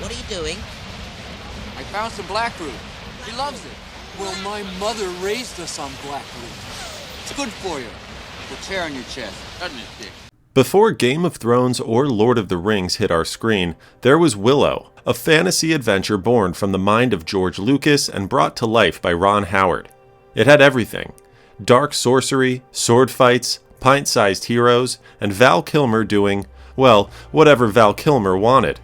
What are you doing? I found some blackroot. She loves it. Well, my mother raised us on blackroot. It's good for you. The tear on your chest, doesn't it, Dick? Before Game of Thrones or Lord of the Rings hit our screen, there was Willow, a fantasy adventure born from the mind of George Lucas and brought to life by Ron Howard. It had everything: dark sorcery, sword fights, pint-sized heroes, and Val Kilmer doing, well, whatever Val Kilmer wanted.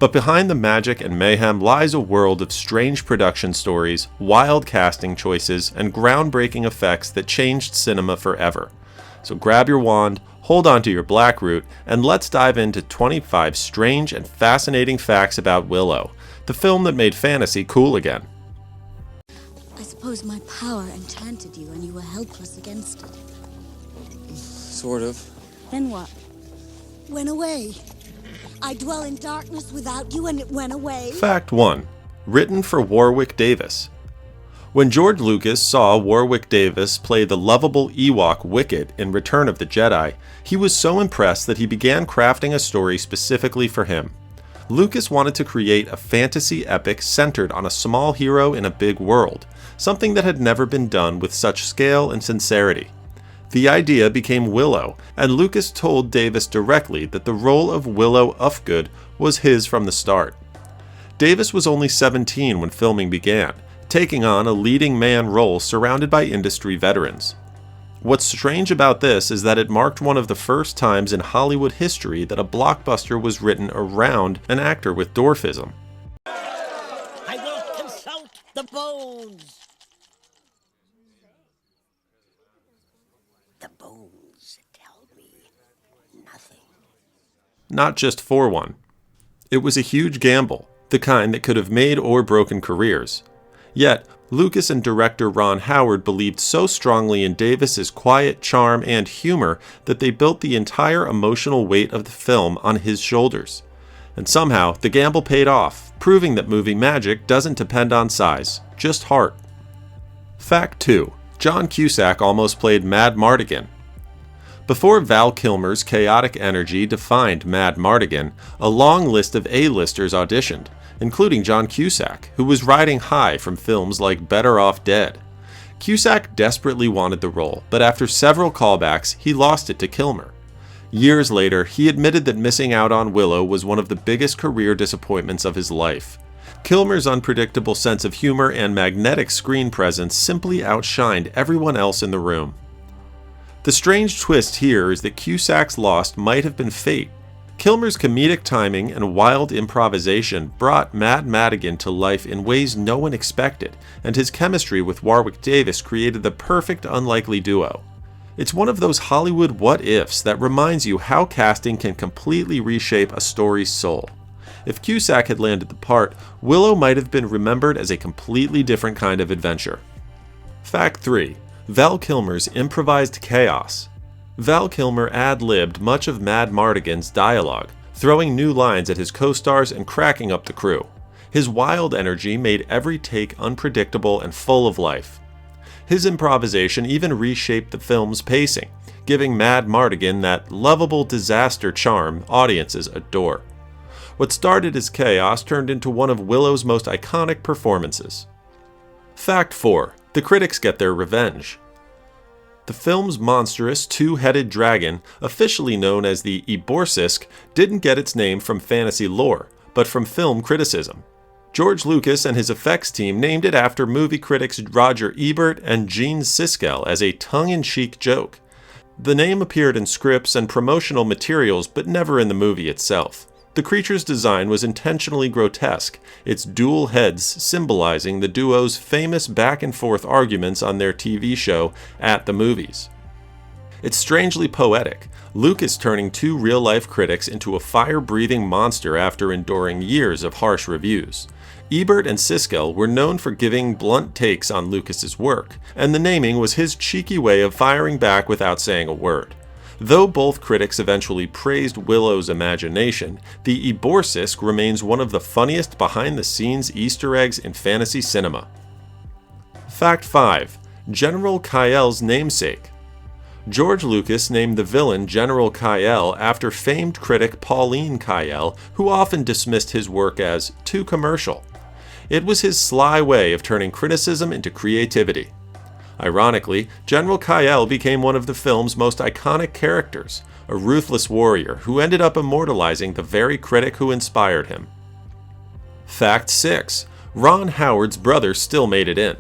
But behind the magic and mayhem lies a world of strange production stories, wild casting choices, and groundbreaking effects that changed cinema forever. So grab your wand, hold on to your blackroot, and let's dive into 25 strange and fascinating facts about Willow, the film that made fantasy cool again. I suppose my power enchanted you and you were helpless against it. Sort of. Then what? Went away. I dwell in darkness without you and it went away. Fact 1. Written for Warwick Davis. When George Lucas saw Warwick Davis play the lovable Ewok Wicket in Return of the Jedi, he was so impressed that he began crafting a story specifically for him. Lucas wanted to create a fantasy epic centered on a small hero in a big world, something that had never been done with such scale and sincerity. The idea became Willow, and Lucas told Davis directly that the role of Willow Ufgood was his from the start. Davis was only 17 when filming began, taking on a leading man role surrounded by industry veterans. What's strange about this is that it marked one of the first times in Hollywood history that a blockbuster was written around an actor with dwarfism. I will consult the bones. The bones tell me nothing. Not just for one. It was a huge gamble, the kind that could have made or broken careers. Yet, Lucas and director Ron Howard believed so strongly in Davis's quiet charm and humor that they built the entire emotional weight of the film on his shoulders. And somehow, the gamble paid off, proving that movie magic doesn't depend on size, just heart. Fact 2. John Cusack almost played Mad Mardigan. Before Val Kilmer's chaotic energy defined Mad Mardigan, a long list of A-listers auditioned, including John Cusack, who was riding high from films like Better Off Dead. Cusack desperately wanted the role, but after several callbacks, he lost it to Kilmer. Years later, he admitted that missing out on Willow was one of the biggest career disappointments of his life. Kilmer's unpredictable sense of humor and magnetic screen presence simply outshined everyone else in the room. The strange twist here is that Cusack's loss might have been fate. Kilmer's comedic timing and wild improvisation brought Mad Madigan to life in ways no one expected, and his chemistry with Warwick Davis created the perfect unlikely duo. It's one of those Hollywood what-ifs that reminds you how casting can completely reshape a story's soul. If Cusack had landed the part, Willow might have been remembered as a completely different kind of adventure. Fact 3. Val Kilmer's improvised chaos. Val Kilmer ad-libbed much of Mad Mardigan's dialogue, throwing new lines at his co-stars and cracking up the crew. His wild energy made every take unpredictable and full of life. His improvisation even reshaped the film's pacing, giving Mad Mardigan that lovable disaster charm audiences adore. What started as chaos turned into one of Willow's most iconic performances. Fact 4. The critics get their revenge. The film's monstrous two-headed dragon, officially known as the Eborsisk, didn't get its name from fantasy lore, but from film criticism. George Lucas and his effects team named it after movie critics Roger Ebert and Gene Siskel as a tongue-in-cheek joke. The name appeared in scripts and promotional materials, but never in the movie itself. The creature's design was intentionally grotesque, its dual heads symbolizing the duo's famous back-and-forth arguments on their TV show At the Movies. It's strangely poetic, Lucas turning two real-life critics into a fire-breathing monster after enduring years of harsh reviews. Ebert and Siskel were known for giving blunt takes on Lucas's work, and the naming was his cheeky way of firing back without saying a word. Though both critics eventually praised Willow's imagination, the Eborsisk remains one of the funniest behind-the-scenes Easter eggs in fantasy cinema. Fact 5. General Kael's namesake. George Lucas named the villain General Kyle after famed critic Pauline Kael, who often dismissed his work as too commercial. It was his sly way of turning criticism into creativity. Ironically, General Kyle became one of the film's most iconic characters, a ruthless warrior who ended up immortalizing the very critic who inspired him. Fact 6. Ron Howard's brother still made it in.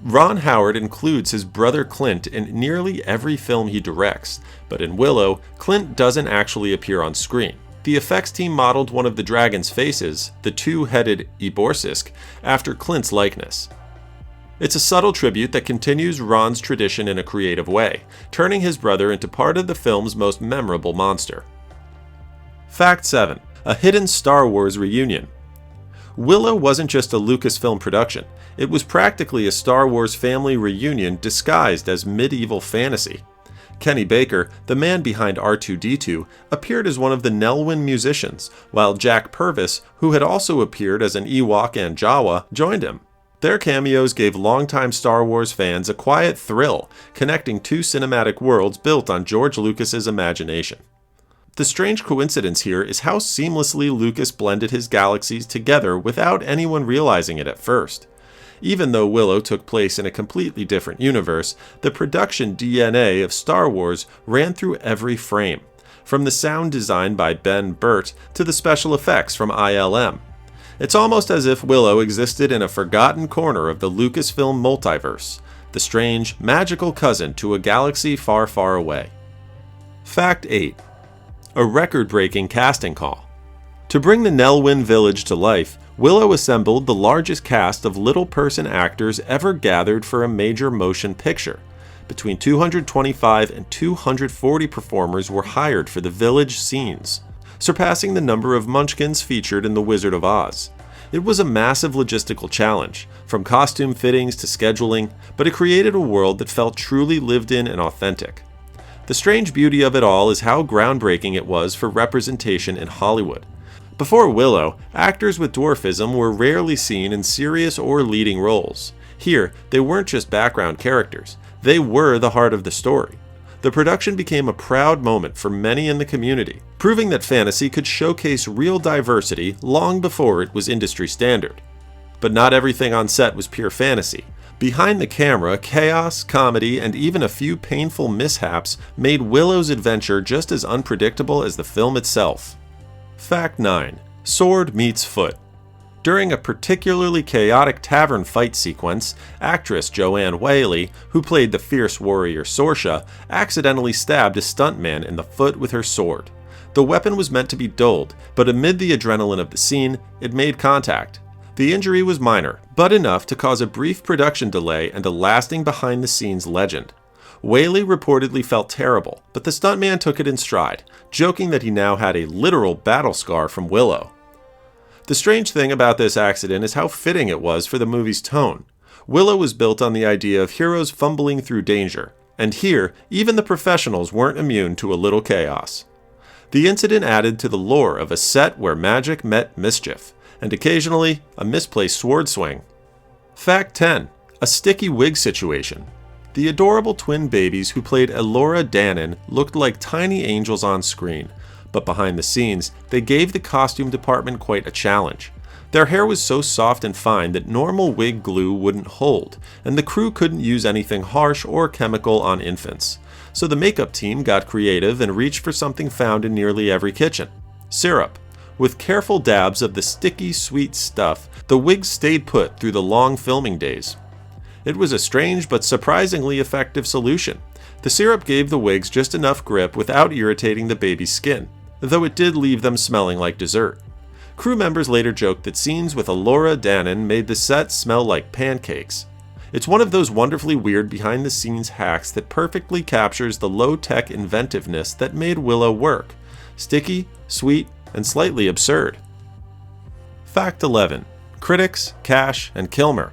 Ron Howard includes his brother Clint in nearly every film he directs, but in Willow, Clint doesn't actually appear on screen. The effects team modeled one of the dragon's faces, the two-headed Eborsisk, after Clint's likeness. It's a subtle tribute that continues Ron's tradition in a creative way, turning his brother into part of the film's most memorable monster. Fact 7. A hidden Star Wars reunion. Willow wasn't just a Lucasfilm production, it was practically a Star Wars family reunion disguised as medieval fantasy. Kenny Baker, the man behind R2-D2, appeared as one of the Nelwyn musicians, while Jack Purvis, who had also appeared as an Ewok and Jawa, joined him. Their cameos gave longtime Star Wars fans a quiet thrill, connecting two cinematic worlds built on George Lucas's imagination. The strange coincidence here is how seamlessly Lucas blended his galaxies together without anyone realizing it at first. Even though Willow took place in a completely different universe, the production DNA of Star Wars ran through every frame, from the sound design by Ben Burtt to the special effects from ILM. It's almost as if Willow existed in a forgotten corner of the Lucasfilm multiverse, the strange, magical cousin to a galaxy far, far away. Fact 8. A record-breaking casting call. To bring the Nelwyn village to life, Willow assembled the largest cast of little-person actors ever gathered for a major motion picture. Between 225 and 240 performers were hired for the village scenes, surpassing the number of Munchkins featured in The Wizard of Oz. It was a massive logistical challenge, from costume fittings to scheduling, but it created a world that felt truly lived in and authentic. The strange beauty of it all is how groundbreaking it was for representation in Hollywood. Before Willow, actors with dwarfism were rarely seen in serious or leading roles. Here, they weren't just background characters, they were the heart of the story. The production became a proud moment for many in the community, proving that fantasy could showcase real diversity long before it was industry standard. But not everything on set was pure fantasy. Behind the camera, chaos, comedy, and even a few painful mishaps made Willow's adventure just as unpredictable as the film itself. Fact 9. Sword meets foot. During a particularly chaotic tavern fight sequence, actress Joanne Whaley, who played the fierce warrior Sorsha, accidentally stabbed a stuntman in the foot with her sword. The weapon was meant to be dulled, but amid the adrenaline of the scene, it made contact. The injury was minor, but enough to cause a brief production delay and a lasting behind-the-scenes legend. Whaley reportedly felt terrible, but the stuntman took it in stride, joking that he now had a literal battle scar from Willow. The strange thing about this accident is how fitting it was for the movie's tone. Willow was built on the idea of heroes fumbling through danger, and here, even the professionals weren't immune to a little chaos. The incident added to the lore of a set where magic met mischief, and occasionally a misplaced sword swing. Fact 10. A sticky wig situation. The adorable twin babies who played Elora Danan looked like tiny angels on screen, but behind the scenes, they gave the costume department quite a challenge. Their hair was so soft and fine that normal wig glue wouldn't hold, and the crew couldn't use anything harsh or chemical on infants. So the makeup team got creative and reached for something found in nearly every kitchen: syrup. With careful dabs of the sticky, sweet stuff, the wigs stayed put through the long filming days. It was a strange but surprisingly effective solution. The syrup gave the wigs just enough grip without irritating the baby's skin, though it did leave them smelling like dessert. Crew members later joked that scenes with Elora Danan made the set smell like pancakes. It's one of those wonderfully weird behind-the-scenes hacks that perfectly captures the low-tech inventiveness that made Willow work. Sticky, sweet, and slightly absurd. Fact 11. Critics, cash, and Kilmer.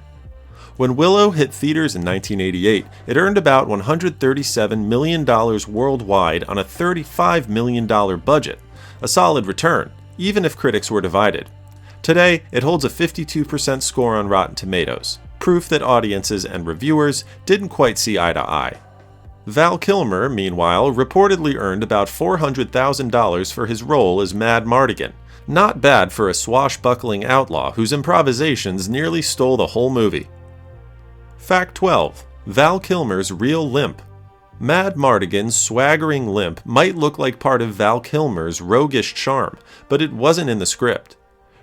When Willow hit theaters in 1988, it earned about $137 million worldwide on a $35 million budget, a solid return, even if critics were divided. Today, it holds a 52% score on Rotten Tomatoes, proof that audiences and reviewers didn't quite see eye to eye. Val Kilmer, meanwhile, reportedly earned about $400,000 for his role as Mad Mardigan. Not bad for a swashbuckling outlaw whose improvisations nearly stole the whole movie. Fact 12. Val Kilmer's real limp. Mad Mardigan's swaggering limp might look like part of Val Kilmer's roguish charm, but it wasn't in the script.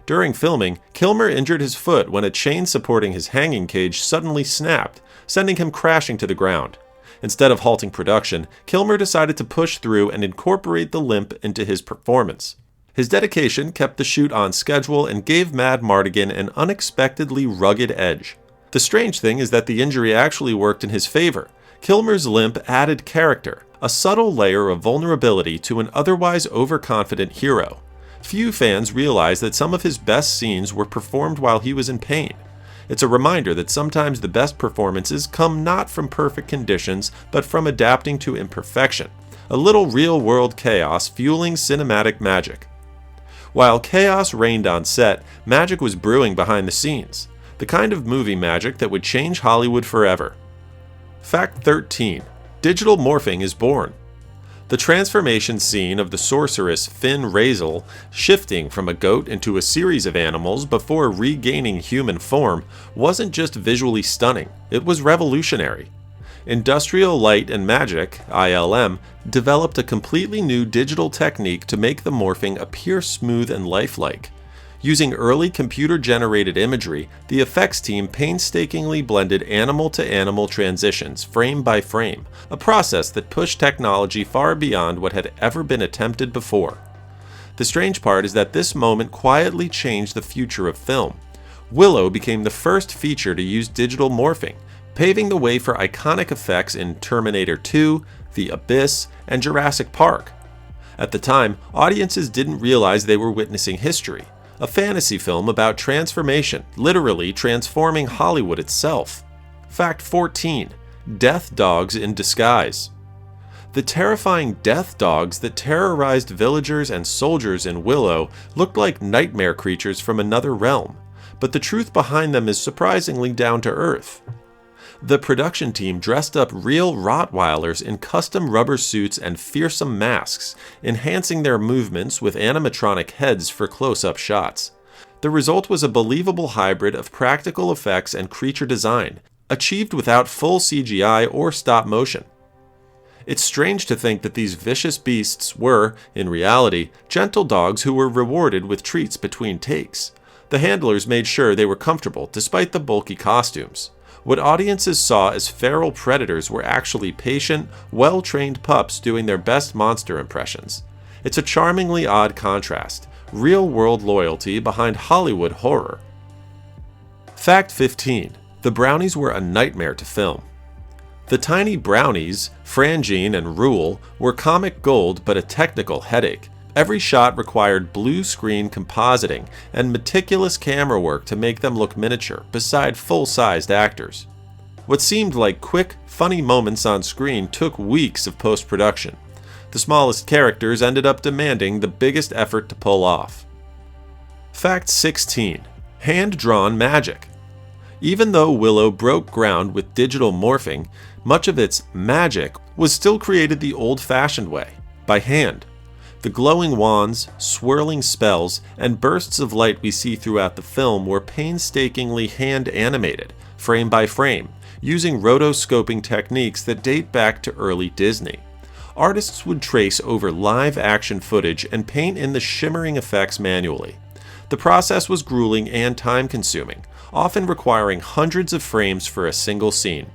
During filming, Kilmer injured his foot when a chain supporting his hanging cage suddenly snapped, sending him crashing to the ground. Instead of halting production, Kilmer decided to push through and incorporate the limp into his performance. His dedication kept the shoot on schedule and gave Mad Mardigan an unexpectedly rugged edge. The strange thing is that the injury actually worked in his favor. Kilmer's limp added character, a subtle layer of vulnerability to an otherwise overconfident hero. Few fans realize that some of his best scenes were performed while he was in pain. It's a reminder that sometimes the best performances come not from perfect conditions, but from adapting to imperfection. A little real-world chaos fueling cinematic magic. While chaos reigned on set, magic was brewing behind the scenes. The kind of movie magic that would change Hollywood forever. Fact 13. Digital morphing is born. The transformation scene of the sorceress Finn Razel shifting from a goat into a series of animals before regaining human form wasn't just visually stunning, it was revolutionary. Industrial Light and Magic, ILM, developed a completely new digital technique to make the morphing appear smooth and lifelike. Using early computer-generated imagery, the effects team painstakingly blended animal-to-animal transitions, frame by frame, a process that pushed technology far beyond what had ever been attempted before. The strange part is that this moment quietly changed the future of film. Willow became the first feature to use digital morphing, paving the way for iconic effects in Terminator 2, The Abyss, and Jurassic Park. At the time, audiences didn't realize they were witnessing history. A fantasy film about transformation, literally transforming Hollywood itself. Fact 14. Death dogs in disguise. The terrifying death dogs that terrorized villagers and soldiers in Willow looked like nightmare creatures from another realm, but the truth behind them is surprisingly down to earth. The production team dressed up real Rottweilers in custom rubber suits and fearsome masks, enhancing their movements with animatronic heads for close-up shots. The result was a believable hybrid of practical effects and creature design, achieved without full CGI or stop motion. It's strange to think that these vicious beasts were, in reality, gentle dogs who were rewarded with treats between takes. The handlers made sure they were comfortable despite the bulky costumes. What audiences saw as feral predators were actually patient, well-trained pups doing their best monster impressions. It's a charmingly odd contrast, real-world loyalty behind Hollywood horror. Fact 15. The brownies were a nightmare to film. The tiny brownies, Frangine and Rule, were comic gold but a technical headache. Every shot required blue screen compositing and meticulous camera work to make them look miniature, beside full-sized actors. What seemed like quick, funny moments on screen took weeks of post-production. The smallest characters ended up demanding the biggest effort to pull off. Fact 16. Hand-drawn magic. Even though Willow broke ground with digital morphing, much of its magic was still created the old-fashioned way, by hand. The glowing wands, swirling spells, and bursts of light we see throughout the film were painstakingly hand-animated, frame by frame, using rotoscoping techniques that date back to early Disney. Artists would trace over live-action footage and paint in the shimmering effects manually. The process was grueling and time-consuming, often requiring hundreds of frames for a single scene.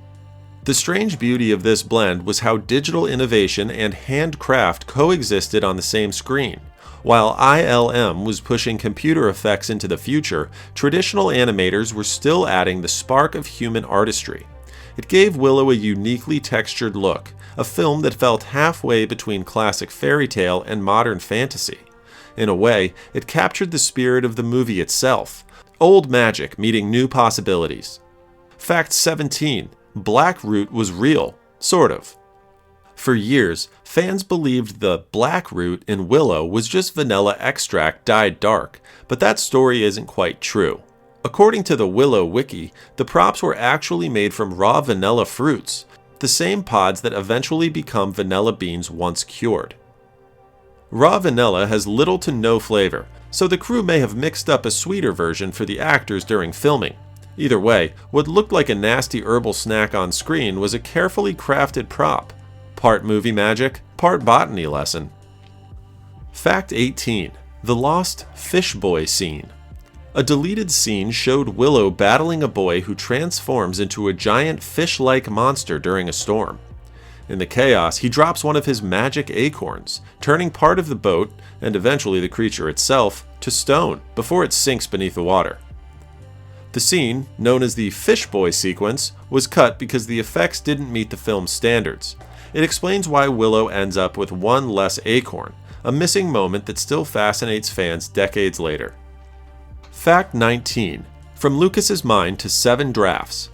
The strange beauty of this blend was how digital innovation and handcraft coexisted on the same screen. While ILM was pushing computer effects into the future, traditional animators were still adding the spark of human artistry. It gave Willow a uniquely textured look, a film that felt halfway between classic fairy tale and modern fantasy. In a way, it captured the spirit of the movie itself, old magic meeting new possibilities. Fact 17. Blackroot was real, sort of. For years, fans believed the Blackroot in Willow was just vanilla extract dyed dark, but that story isn't quite true. According to the Willow wiki, the props were actually made from raw vanilla fruits. the same pods that eventually become vanilla beans once cured. Raw vanilla has little to no flavor, so the crew may have mixed up a sweeter version for the actors during filming. Either way, what looked like a nasty herbal snack on screen was a carefully crafted prop. Part movie magic, part botany lesson. Fact 18. The lost fish boy scene. A deleted scene showed Willow battling a boy who transforms into a giant fish-like monster during a storm. In the chaos, he drops one of his magic acorns, turning part of the boat, and eventually the creature itself, to stone before it sinks beneath the water. The scene, known as the Fish Boy sequence, was cut because the effects didn't meet the film's standards. It explains why Willow ends up with one less acorn, a missing moment that still fascinates fans decades later. Fact 19. From Lucas's mind to 7 drafts.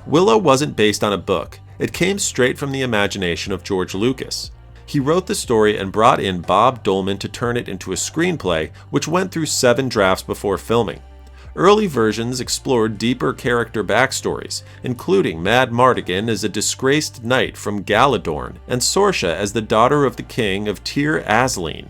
Willow wasn't based on a book. It came straight from the imagination of George Lucas. He wrote the story and brought in Bob Dolman to turn it into a screenplay, which went through 7 drafts before filming. Early versions explored deeper character backstories, including Mad Mardigan as a disgraced knight from Galadorn and Sorsha as the daughter of the king of Tir Asleen.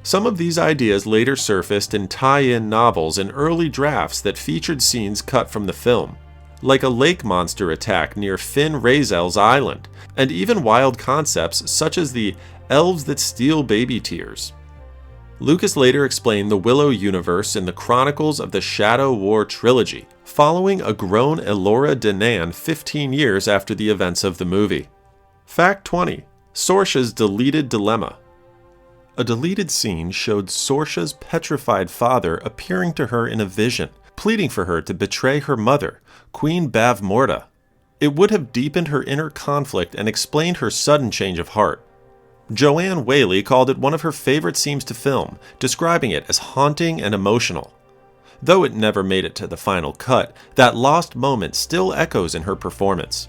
Some of these ideas later surfaced in tie-in novels and early drafts that featured scenes cut from the film, like a lake monster attack near Finn Razel's island, and even wild concepts such as the elves that steal baby tears. Lucas later explained the Willow universe in the Chronicles of the Shadow War trilogy, following a grown Elora Danan 15 years after the events of the movie. Fact 20. Sorsha's deleted dilemma. A deleted scene showed Sorsha's petrified father appearing to her in a vision, pleading for her to betray her mother, Queen Bavmorda. It would have deepened her inner conflict and explained her sudden change of heart. Joanne Whaley called it one of her favorite scenes to film, describing it as haunting and emotional. Though it never made it to the final cut, that lost moment still echoes in her performance.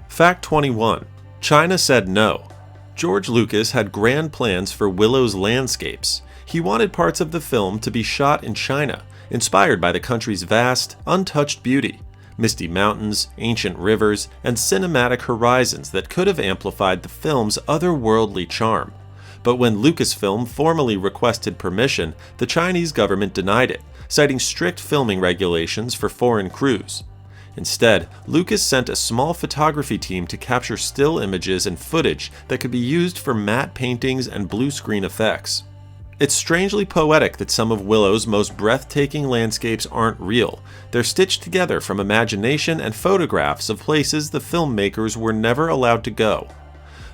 Fact 21. China said no. George Lucas had grand plans for Willow's landscapes. He wanted parts of the film to be shot in China, inspired by the country's vast, untouched beauty, misty mountains, ancient rivers, and cinematic horizons that could have amplified the film's otherworldly charm. But when Lucasfilm formally requested permission, the Chinese government denied it, citing strict filming regulations for foreign crews. Instead, Lucas sent a small photography team to capture still images and footage that could be used for matte paintings and blue screen effects. It's strangely poetic that some of Willow's most breathtaking landscapes aren't real. They're stitched together from imagination and photographs of places the filmmakers were never allowed to go.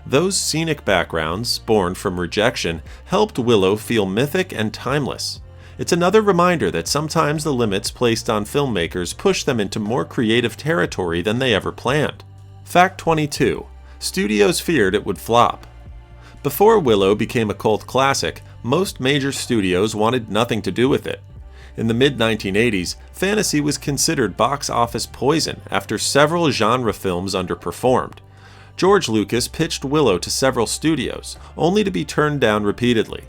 Those scenic backgrounds, born from rejection, helped Willow feel mythic and timeless. It's another reminder that sometimes the limits placed on filmmakers push them into more creative territory than they ever planned. Fact 22. Studios feared it would flop. Before Willow became a cult classic, most major studios wanted nothing to do with it. In the mid-1980s, fantasy was considered box office poison after several genre films underperformed. George Lucas pitched Willow to several studios, only to be turned down repeatedly.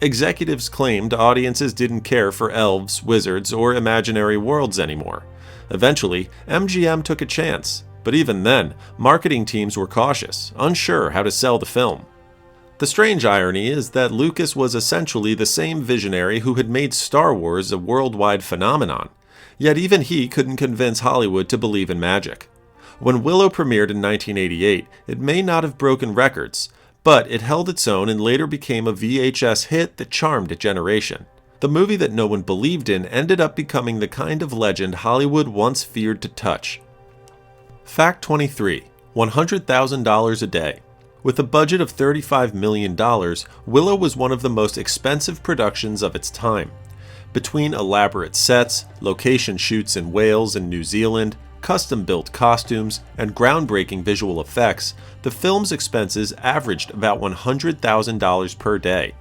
Executives claimed audiences didn't care for elves, wizards, or imaginary worlds anymore. Eventually, MGM took a chance, but even then, marketing teams were cautious, unsure how to sell the film. The strange irony is that Lucas was essentially the same visionary who had made Star Wars a worldwide phenomenon, yet even he couldn't convince Hollywood to believe in magic. When Willow premiered in 1988, it may not have broken records, but it held its own and later became a VHS hit that charmed a generation. The movie that no one believed in ended up becoming the kind of legend Hollywood once feared to touch. Fact 23. $100,000 a day. With a budget of $35 million, Willow was one of the most expensive productions of its time. Between elaborate sets, location shoots in Wales and New Zealand, custom-built costumes, and groundbreaking visual effects, the film's expenses averaged about $100,000 per day.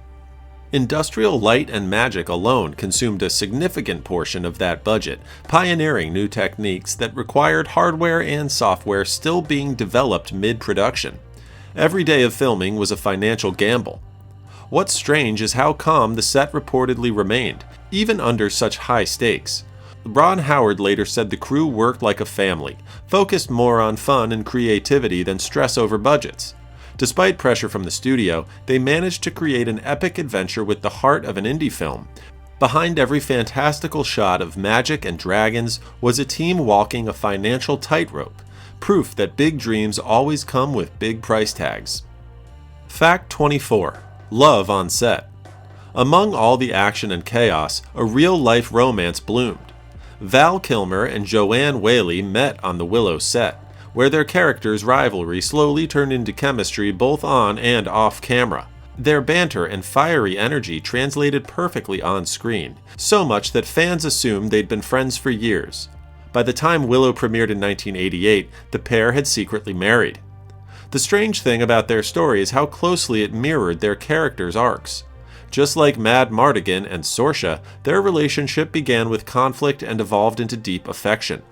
Industrial light and magic alone consumed a significant portion of that budget, pioneering new techniques that required hardware and software still being developed mid-production. Every day of filming was a financial gamble. What's strange is how calm the set reportedly remained, even under such high stakes. Ron Howard later said the crew worked like a family, focused more on fun and creativity than stress over budgets. Despite pressure from the studio, they managed to create an epic adventure with the heart of an indie film. Behind every fantastical shot of magic and dragons was a team walking a financial tightrope, proof that big dreams always come with big price tags. Fact 24. Love on set. Among all the action and chaos, a real-life romance bloomed. Val Kilmer and Joanne Whaley met on the Willow set, where their characters' rivalry slowly turned into chemistry both on and off camera. Their banter and fiery energy translated perfectly on screen, so much that fans assumed they'd been friends for years. By the time Willow premiered in 1988, the pair had secretly married. The strange thing about their story is how closely it mirrored their characters' arcs. Just like Mad Mardigan and Sorcia, their relationship began with conflict and evolved into deep affection.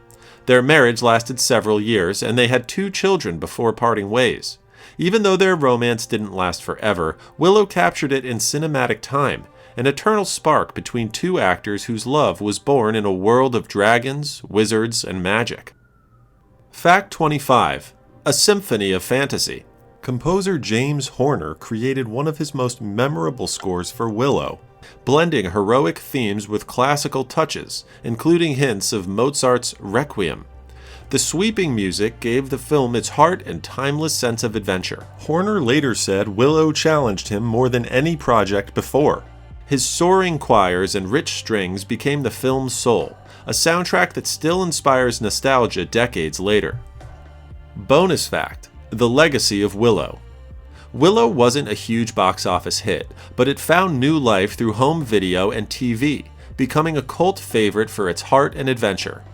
Their marriage lasted several years, and they had 2 children before parting ways. Even though their romance didn't last forever, Willow captured it in cinematic time, an eternal spark between 2 actors whose love was born in a world of dragons, wizards, and magic. Fact 25. A symphony of fantasy. Composer James Horner created one of his most memorable scores for Willow, blending heroic themes with classical touches, including hints of Mozart's Requiem. The sweeping music gave the film its heart and timeless sense of adventure. Horner later said Willow challenged him more than any project before. His soaring choirs and rich strings became the film's soul, a soundtrack that still inspires nostalgia decades later. Bonus fact: the legacy of Willow. Willow wasn't a huge box office hit, but it found new life through home video and TV, becoming a cult favorite for its heart and adventure.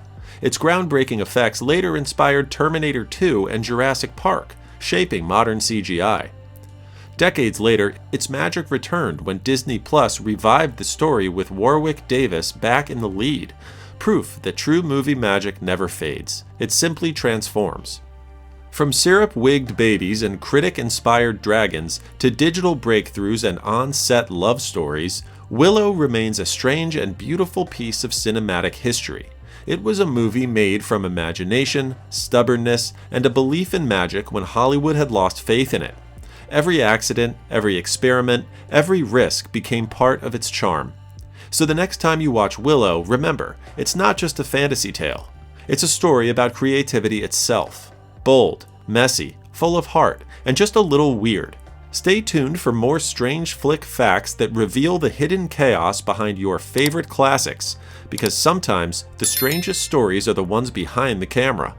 Its groundbreaking effects later inspired Terminator 2 and Jurassic Park, shaping modern CGI. Decades later, its magic returned when Disney Plus revived the story with Warwick Davis back in the lead, proof that true movie magic never fades. It simply transforms. From syrup-wigged babies and critic-inspired dragons to digital breakthroughs and on-set love stories, Willow remains a strange and beautiful piece of cinematic history. It was a movie made from imagination, stubbornness, and a belief in magic when Hollywood had lost faith in it. Every accident, every experiment, every risk became part of its charm. So the next time you watch Willow, remember, it's not just a fantasy tale. It's a story about creativity itself. Bold, messy, full of heart, and just a little weird. Stay tuned for more strange flick facts that reveal the hidden chaos behind your favorite classics, because sometimes the strangest stories are the ones behind the camera.